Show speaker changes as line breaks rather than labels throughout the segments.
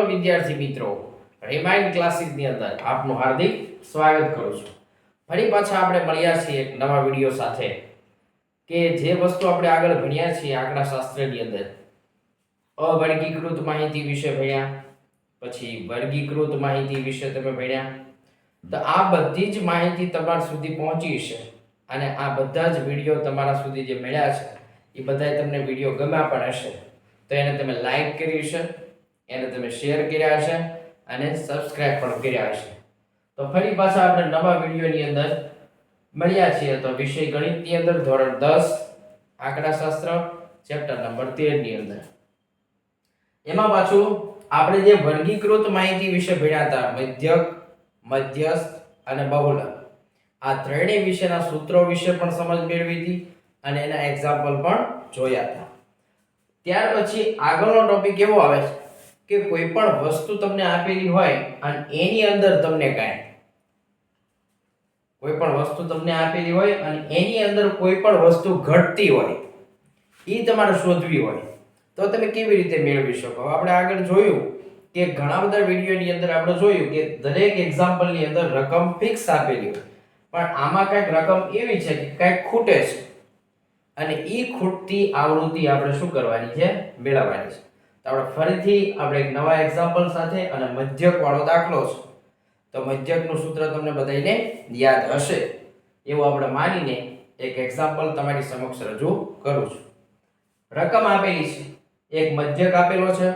વિદ્યાર્થી મિત્રો, રિમાઇન્ડ ક્લાસીસની અંદર આપનું હાર્દિક સ્વાગત કરું છું. ફરી પાછા આપણે મળ્યા છીએ એક નવા વિડીયો સાથે કે જે વસ્તુ આપણે આગળ ભણ્યા છીએ આંકડાશાસ્ત્રની અંદર અવર્ગીકૃત માહિતી વિશે ભણ્યા, પછી વર્ગીકૃત માહિતી વિશે તમે ભણ્યા. તો આ બધી જ માહિતી તમારા સુધી પહોંચી છે અને આ બધા જ વિડીયો તમારા સુધી જે મળ્યા છે એ બધાય તમને વિડીયો ગમ્યા પણ હશે. તો એને તમે લાઈક કરી છે, એને તમે શેર કર્યા છે અને સબસ્ક્રાઇબ પણ કર્યા છે. તો ફરી પાછા આપણે નવા વિડીયોની અંદર મળ્યા છીએ. તો વિષય ગણિતની અંદર ધોરણ 10 આંકડાશાસ્ત્ર ચેપ્ટર નંબર 13 ની અંદર એમાં પાછું આપણે જે વર્ગીકૃત માહિતી વિશે ભણ્યા હતા, મધ્યક, મધ્યસ્થ અને બહુલક, આ ત્રણેય વિશેના સૂત્રો વિશે પણ સમજ મેળવી હતી અને એના એક્ઝામ્પલ પણ જોયા હતા. ત્યાર પછી આગળનો ટોપિક એવો આવે છે કે કોઈ પણ વસ્તુ તમને આપેલી હોય અને એની અંદર તમને કોઈ પણ વસ્તુ ઘટતી હોય એ તમારે શોધવી હોય તો તમે કેવી રીતે મેળવી શકો. આપણે આગળ જોયું કે ઘણા બધા વિડીયોની અંદર આપણે જોયું કે દરેક એક્ઝામ્પલની અંદર રકમ ફિક્સ આપેલી હોય, પણ આમાં કંઈક રકમ એવી છે કે કંઈક ખૂટે છે અને ઈ ખૂટતી આવૃત્તિ આપણે શું કરવાની છે, મેળવવાની છે. તો આપણે ફરીથી આપણે એક નવા એક્ઝામ્પલ સાથે અને મધ્યક વાળો દાખલો છે. તો મધ્યકનું સૂત્ર તમને બધાને યાદ હશે એવું આપણે માનીને એક એક્ઝામ્પલ તમારી સમક્ષ રજૂ કરું છું. રકમ આપેલી છે, એક મધ્યક આપેલો છે,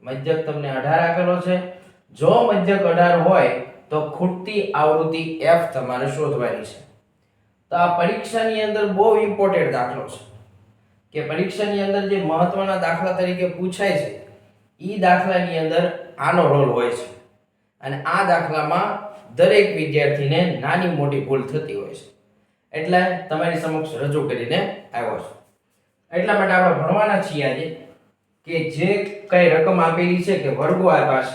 મધ્યક તમને 18 આપેલો છે. જો મધ્યક 18 હોય તો ખૂટતી આવૃત્તિ f તમારે શોધવાની છે. તો આ પરીક્ષાની અંદર બહુ ઇમ્પોર્ટન્ટ દાખલો છે કે પરીક્ષાની અંદર જે મહત્વના દાખલા તરીકે પૂછાય છે ઈ દાખલાની અંદર આનો રોલ હોય છે અને આ દાખલામાં દરેક વિદ્યાર્થીને નાની મોટી ભૂલ થતી હોય છે, એટલે તમારી સમક્ષ રજૂ કરીને આવ્યો છું. એટલા માટે આપણે ભણવાના છીએ આજે કે જે કઈ રકમ આપેલી છે કે વર્ગો આપ્યા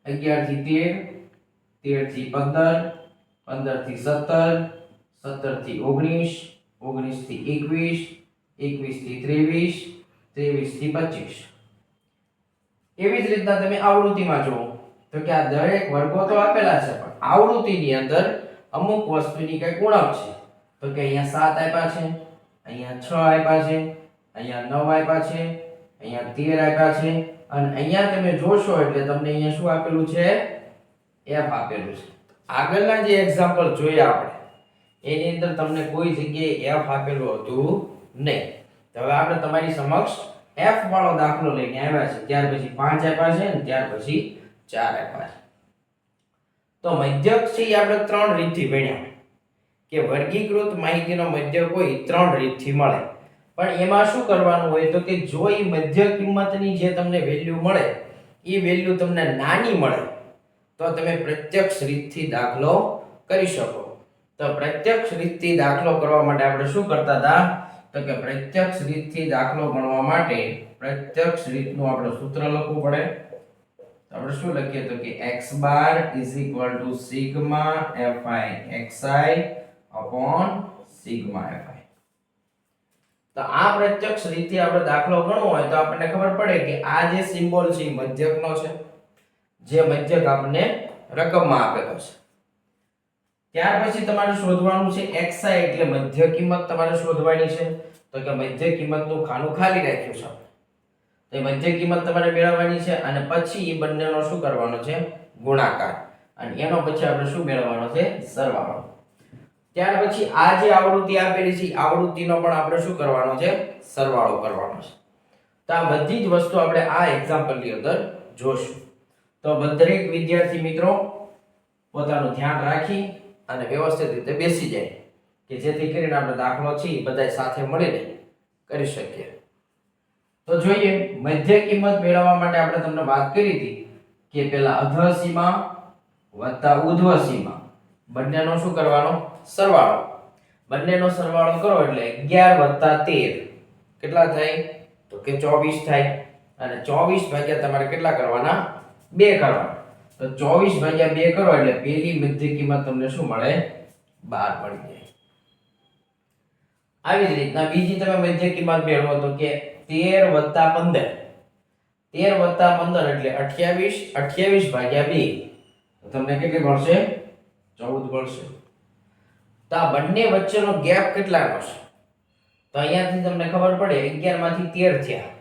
છે 11 થી 13, 13 થી 15, 15 થી 17, 17 થી 19, 19 થી 21, 21 થી 23, 23 થી 25. એવી જ રીતના તમે આવૃત્તિમાં જુઓ તો કે આ દરેક વર્ગો તો આપેલા છે પણ આવૃત્તિની અંદર અમુક વસ્તુની કઈ ઉણપ છે. તો કે અહીંયા 7 આપ્યા છે, અહીંયા 6 આપ્યા છે, અહીંયા 9 આપ્યા છે, અહીંયા 13 આપ્યા છે અને અહીંયા તમે જોશો એટલે તમને અહીંયા શું આપેલું છે, f આપેલું છે. આગળના જે એક્ઝામ્પલ જોયા આપણે એની અંદર તમને કોઈ જગ્યાએ f આપેલું હતું નહીં. તો હવે આપણે તમારી સમક્ષ f વાળો દાખલો લઈને આવ્યા છે. ત્યાર પછી 5 આપ્યા છે અને ત્યાર પછી 4 આપ્યા છે. તો મધ્યક છે એ આપણે 3 રીતથી ભણ્યા કે વર્ગીકૃત માહિતીનો મધ્યક હોય 3 રીતથી મળે. પણ એમાં શું કરવાનું હોય તો કે જો એ મધ્ય કિંમતની જે તમને વેલ્યુ મળે એ વેલ્યુ તમને નાની મળે તો તમે પ્રત્યક્ષ રીતથી દાખલો કરી શકો. તો પ્રત્યક્ષ રીતથી દાખલો કરવા માટે આપણે શું કરતા હતા તો કે પ્રત્યક્ષ રીતથી દાખલો ગણવા માટે પ્રત્યક્ષ રીતનું આપણે સૂત્ર લખવું પડે. તો આપણે શું લખીએ તો કે x બાર sigma fi xi upon sigma fi. તો આ પ્રત્યક્ષ રીતે આપણે દાખલો ગણવો હોય તો આપણને ખબર પડે કે આ જે સિમ્બોલ છે એ મધ્યકનો છે, જે મધ્યક આપણને રકમમાં આપેલો છે. ત્યાર પછી તમારે શોધવાનું છે xi એટલે મધ્ય કિંમત તમારે શોધવાની છે. તો કે મધ્ય કિંમતનું ખાનું ખાલી રાખ્યું છે, તો એ મધ્ય કિંમત તમારે મેળવવાની છે અને પછી એ બંનેનો શું કરવાનો છે, ગુણાકાર, અને એનો પછી આપણે શું મેળવવાનો છે, સરવાળો. ત્યાર પછી આ જે આવૃત્તિ આપેલી છે આવૃત્તિનો પણ આપણે શું કરવાનો છે, સરવાળો કરવાનો છે. તો આ બધી જ વસ્તુ આપણે આ એક્ઝામ્પલની અંદર જોશું. તો દરેક વિદ્યાર્થી મિત્રો પોતાનું ધ્યાન રાખી અને વ્યવસ્થિત રીતે બેસી જાય કે જેથી કરીને આપણે દાખલો છે એ બધા સાથે મળીને કરી શકીએ. તો જોઈએ મધ્ય કિંમત મેળવવા માટે આપણે તમને વાત કરી હતી કે પહેલા અધઃ સીમા વત્તા ઉધ્વ સીમા બંનેનો શું કરવાનો, સરવાળો. બંનેનો સરવાળો કરો એટલે 11 વત્તા 13 કેટલા થાય તો કે 24 થાય અને 24 ભાગ્યા તમારે કેટલા કરવાના, 2 કરવાના. તો 24 ભાગ્યા 2 કરો એટલે પહેલી મધ્ય કિંમત તમને શું મળે, 12 મળી જાય. આવી જ રીતના બીજી તમે મધ્ય કિંમત મેળવો તો કે 13 વત્તા 15 13 + 15 એટલે 28, 28 ભાગ્યા 2 તો તમને કેટલી મળશે? 14 મળશે. તો આ બંને વચ્ચેનો ગેપ કેટલાનો છે? તો અહીંયાથી તમને ખબર પડે 11 માંથી 13 થયા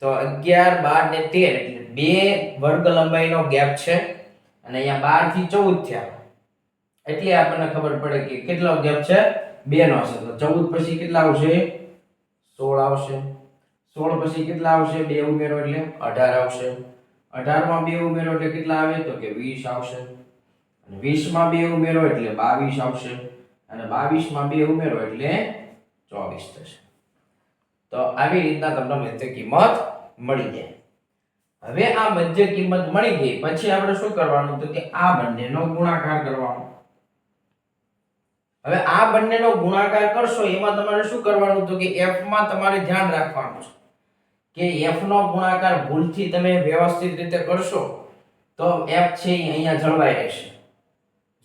તો 11, 12 ને 13 એટલે બે વર્ગ લંબાઈનો ગેપ છે અને અહીંયા 12 થી 14 થયા એટલે આપણને ખબર પડે કે કેટલો ગેપ છે? 2 નો છે. તો 14 પછી કેટલા આવશે? 16 આવશે. 16 પછી કેટલા આવશે? 2 ઉમેરો એટલે 18 આવશે. 18 માં 2 ઉમેરો એટલે કેટલા આવે? તો કે 20 આવશે. અને 20 માં 2 ઉમેરો એટલે 22 આવશે. અને 22 માં 2 ઉમેરો એટલે 24 થશે. તો આવી રીતના તમને મધ્ય કિંમત મળી જાય. હવે આ મધ્ય કિંમત મળી ગઈ પછી આપણે શું કરવાનું? તો કે આ બંનેનો ગુણાકાર કરવાનો. હવે આ બંનેનો ગુણાકાર કરશો એમાં તમારે શું કરવાનું? તો કે f માં તમારે ધ્યાન રાખવાનું છે કે f નો ગુણાકાર ભૂલથી તમે વ્યવસ્થિત રીતે કરશો તો f છે એ અહીંયા જળવાઈ રહેશે.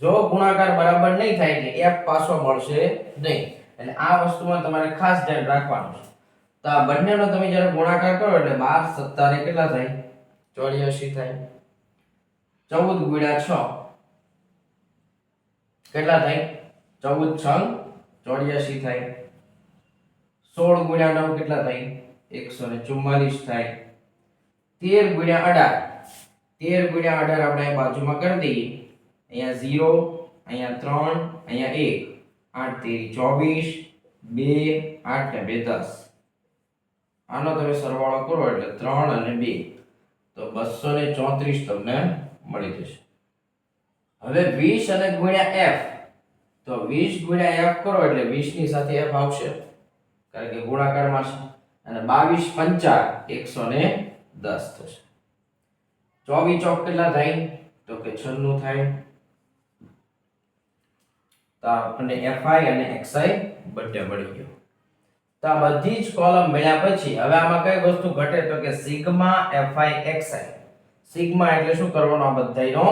જો ગુણાકાર બરાબર નહીં થાય એટલે f પાછો મળશે નહીં. એટલે આ વસ્તુમાં તમારે ખાસ ધ્યાન રાખવાનું છે. તો આ બંનેનો તમે જ્યારે ગુણાકાર કરો એટલે 12 17 કેટલા થાય? 84 થાય. 14 ગુણ્યા 6 કેટલા થાય? 14 6 84 થાય. 16 ગુણ્યા 9 કેટલા થાય? 144 થાય. 13 ગુણ્યા 18 આપણે અહીં બાજુમાં કરી દઈએ. અહીંયા 0, અહીંયા 3, અહીંયા 1, 8 તેરી 24, 2 8 ને 2 10. આનો તમે સરવાળો કરો એટલે 3 અને 2 તો 234 તમને મળી જશે. હવે 20 અને ગુણ્યા f તો 20 ગુણ્યા f કરો એટલે 20 ની સાથે f આવશે કારણ કે ગુણાકારમાં છે. અને 22 5 110 થશે. 24 ચોક કેટલા થાય? તો કે 96 થાય. તો આપણને fi અને xi બંને મળી ગયો. તો આ બધી જ કોલમ મળ્યા પછી હવે આમાં કઈ વસ્તુ ઘટે? તો કે સિગ્મા fi xi. સિગ્મા એટલે શું કરવાનો? આ બધાયનો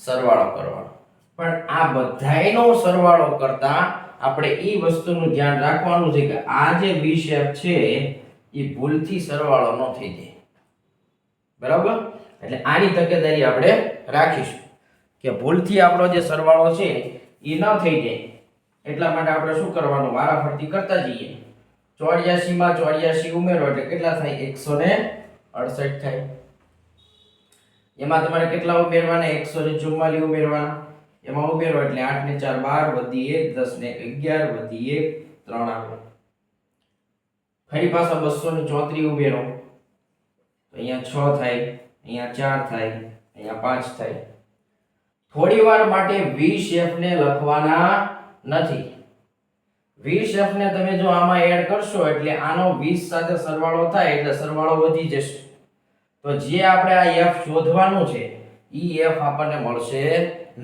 સરવાળો કરવાનો. પણ આ બધાયનો સરવાળો કરતા આપણે ઈ વસ્તુનું ધ્યાન રાખવાનું છે કે આ જે v શેપ છે એ ભૂલથી સરવાળો ન થઈ જાય. બરાબર? એટલે આની તકેદારી આપણે રાખીશું કે ભૂલથી આપણો જે સરવાળો છે એ ન થઈ જાય. એટલા માટે આપણે શું કરવાનું? વારાફરતી કરતા જઈએ. 84 માં 84 ઉમેરો એટલે કેટલા થાય? 168 થાય. એમાં તમારે કેટલા ઉમેરવાના? 144 ઉમેરવાના. એમાં ઉમેરો એટલે 8 ને 4 12 વધી 1 10 ને 11 વધી 1 3 આવે. ફરી પાછા 234 ઉમેરો તો અહીંયા 6 થાય, અહીંયા 4 થાય, અહીંયા 5 થાય. થોડી વાર માટે v શેપ ને લખવાના નથી. v શેપ ને તમે જો આમાં એડ કરશો એટલે આનો 20 સાથે સરવાળો થાય એટલે સરવાળો વધી જશે. તો જે આપણે આ f શોધવાનું છે ઈ f આપણને મળશે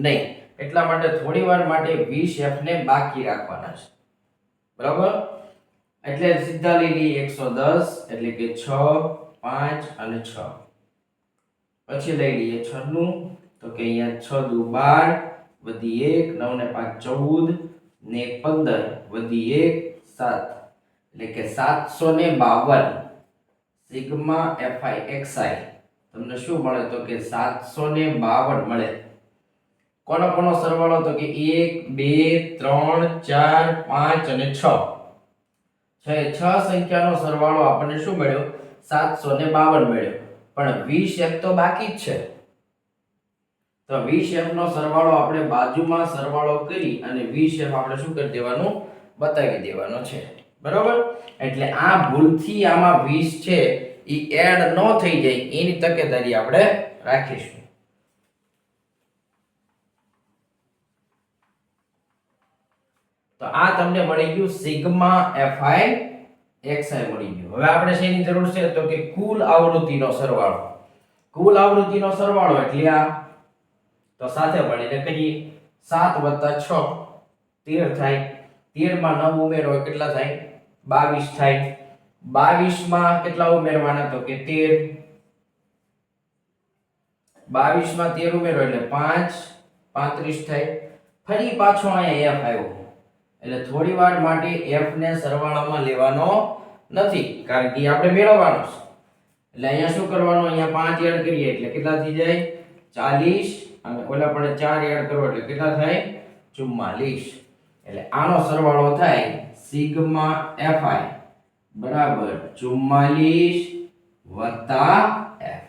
નહીં. એટલા માટે થોડી વાર માટે v શેપ ને બાકી રાખવાના છે. બરાબર? એટલે સીધા લઈ લઈએ 110 એટલે કે 6 5 અને 6. પછી લઈ લઈએ 96 તો કે અહીંયા 6 દુ 12 વધી 1 9 ને 5 14 ને 15 વધી 1 7 એટલે કે 752 સિગ્મા fi xi તમને શું મળે? તો કે 752 મળે. કોનો સરવાળો? તો કે 1 2 3 4 5 અને 6. 6 સંખ્યાનો સરવાળો આપણને શું મળ્યો? 752 મળ્યો. પણ v શેપ તો બાકી જ છે. તો v શેપ નો સરવાળો આપણે બાજુમાં સરવાળો કરી અને v શેપ આપણે શું કરી દેવાનું? બતાવી દેવાનો છે. બરાબર? એટલે આ ભૂલથી આમાં 20 છે ઈ એડ ન થઈ જાય એની તકેદારી આપણે રાખીશું. તો આ તમને મળી ગયું સિગ્મા fi xi મળી ગયું. હવે આપણે શેની જરૂર છે? તો કે કુલ આવૃત્તિનો સરવાળો. કુલ આવૃત્તિનો સરવાળો એટલે આ. તો સાથે મળીને કહીએ 7 + 6 13 થાય. 13 માં 9 ઉમેરો કેટલા થાય? 22 થાય. 22 માં કેટલા ઉમેરવાના? તો કે 13. 22 માં 13 ઉમેરો એટલે 5 35 થાય. ફરી પાછો અહીંયા f આવ્યો એટલે થોડી વાર માટે f ને સરવાળામાં લેવાનો નથી કારણ કે આપણે મેળવવાનો છે. એટલે અહીંયા શું કરવાનું, અહીંયા 5 એડ કરીએ એટલે કેટલા થઈ જાય 40 અને ઓલા પણ 4 એડ કરો એટલે કેટલા થાય 44. એટલે આનો સરવાળો થાય સિગ્મા fi બરાબર 44 f.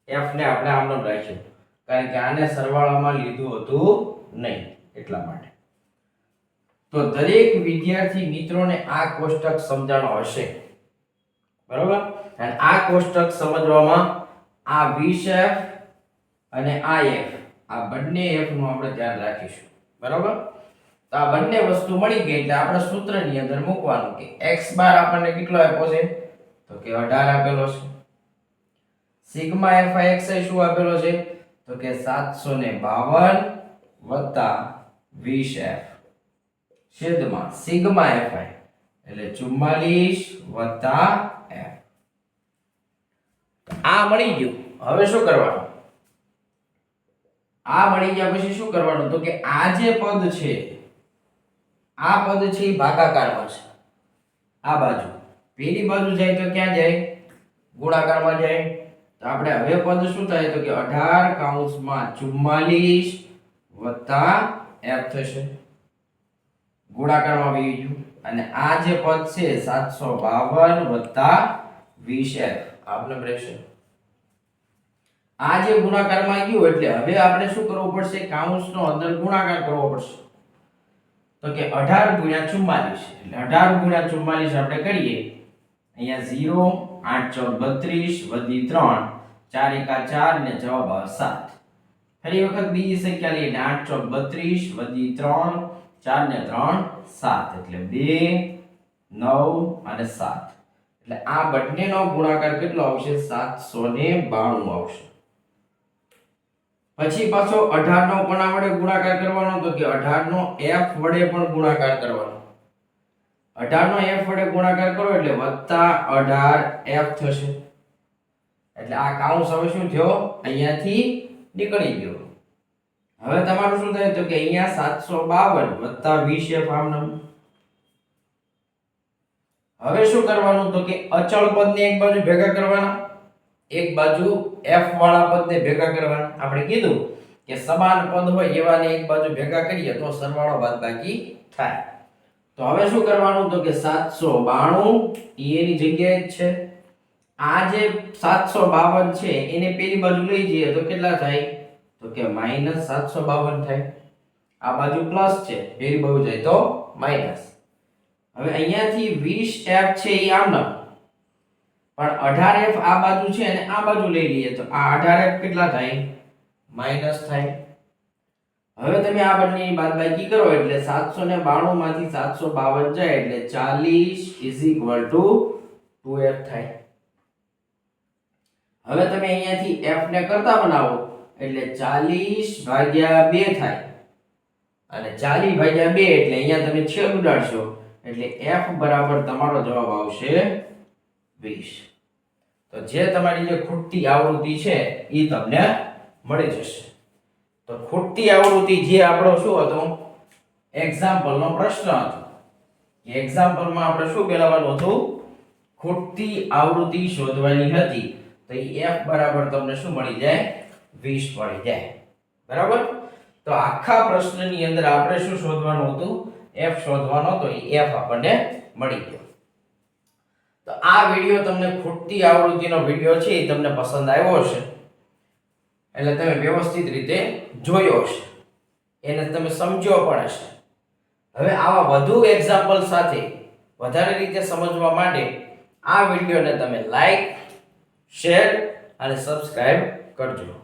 f ને આપણે આમ નામ રાખ્યું કારણ કે આને સરવાળામાં લીધું હતું નહીં એટલા માટે. તો દરેક વિદ્યાર્થી મિત્રોને આ કોષ્ટક સમજાણો હશે બરાબર. અને આ કોષ્ટક સમજવામાં આ 20f અને આ f આ બંને f નું આપણે ધ્યાન રાખીશું બરાબર. તો આ બંને વસ્તુ મળી ગઈ એટલે આપણે સૂત્રની અંદર મૂકવાનું કે x બાર આપણને કેટલો આપ્યો છે તો કે 18 આપેલો છે. સિગ્મા fi શું આપેલો છે તો કે 752 20f છેદમાં સિગ્મા fi એટલે 44 f. આ મળી ગયું. હવે શું કરવાનું, આ મળી ગયા પછી શું કરવાનું તો કે આ જે પદ છે આ પદ છે એ ભાગાકારમાં છે. આ બાજુ પેલી બાજુ જાય તો ક્યાં જાય ગુણાકારમાં જાય. તો આપણે હવે પદ શું થાય તો કે 18 કૌંસમાં 44 f થશે ગુણાકારમાં આવી ગયું. અને આ જે પદ છે 752 20f આપને રહેશે. આ જે ગુણાકારમાં ગયું એટલે હવે આપણે શું કરવું પડશે કૌંસનો અંદર ગુણાકાર કરવો પડશે. તો કે 18 ગુણ્યા 44 એટલે 18 ગુણ્યા 44 આપણે કરીએ. અહીંયા 0 8 4 32 વધી 3 4 એકા 4 ને જવાબ આવે 7. ફરી વખત બીજી સંખ્યા લઈએ એટલે 8 4 32 વધી 3 4 ને 3 7 એટલે 2 9 અને 7. એટલે આ બંનેનો ગુણાકાર કેટલો આવશે 792 આવશે. પછી પાછો 18 નો કોના વડે ગુણાકાર કરવાનો તો કે 18 નો f વડે પણ ગુણાકાર કરવાનો. 18 નો f વડે ગુણાકાર કરો એટલે +18f થશે. એટલે આ કૌંસ હવે શું થયો અહીંયાથી નીકળી ગયો. હવે તમારું શું થાય તો કે અહીંયા 752 20f આમ નામ. હવે શું કરવાનું તો કે અચળ પદને એક બાજુ ભેગા કરવાના, એક બાજુ f વાળા પદને ભેગા કરવાના. આપણે કીધું કે સમાન પદ હોય એવાને એક બાજુ ભેગા કરીએ તો સરવાળો બાદબાકી થાય. તો હવે શું કરવાનું તો કે 792 એની જગ્યાએ જ છે. આ જે 752 છે એને પેલી બાજુ લઈ જઈએ તો કેટલા થાય તો કે -752 થાય. આ બાજુ પ્લસ છે પેલી બાજુ જાય તો માઈનસ. હવે અહીંયાથી 20f છે એ આમ નામ પણ 18f આ બાજુ છે અને આ બાજુ લઈ લઈએ તો આ 18f કેટલા થાય માઈનસ થાય. હવે તમે આ બંનેની બાદબાકી કરો એટલે 792 માંથી 752 જાય એટલે 40 2f થાય. હવે તમે અહીંયાથી f ને કરતા બનાવો એટલે 40 ભાગ્યા 2 થાય અને 40 ભાગ્યા 2 એટલે અહીંયા તમે છેદ ઉડાડશો એટલે f બરાબર તમારો જવાબ આવશે 20. તો જે તમારી જે ખૂટતી આવૃત્તિ છે એ તમને મળી જશે. તો ખૂટતી આવૃત્તિ જે આપણો શું હતો એક્ઝામ્પલ નો પ્રશ્ન હતો. એક્ઝામ્પલ માં આપણે શું મેળવવાનું હતું ખૂટતી આવૃત્તિ શોધવાની હતી. તો એ f બરાબર તમને શું મળી જાય 20 મળી જાય બરાબર. તો આખા પ્રશ્નની અંદર આપણે શું શોધવાનું હતું f શોધવાનો તો એ f આપણને મળી ગયો. તો આ વિડિયો તમને ખૂટતી આવૃત્તિનો વિડિયો છે એ તમને પસંદ આવ્યો હશે એટલે તમે વ્યવસ્થિત રીતે જોયો હશે, એને તમે સમજ્યો પણ હશે. હવે આવા વધુ એક્ઝામ્પલ સાથે વધારે રીતે સમજવા માટે આ વિડિયોને તમે લાઈક, શેર અને સબસ્ક્રાઇબ કરજો.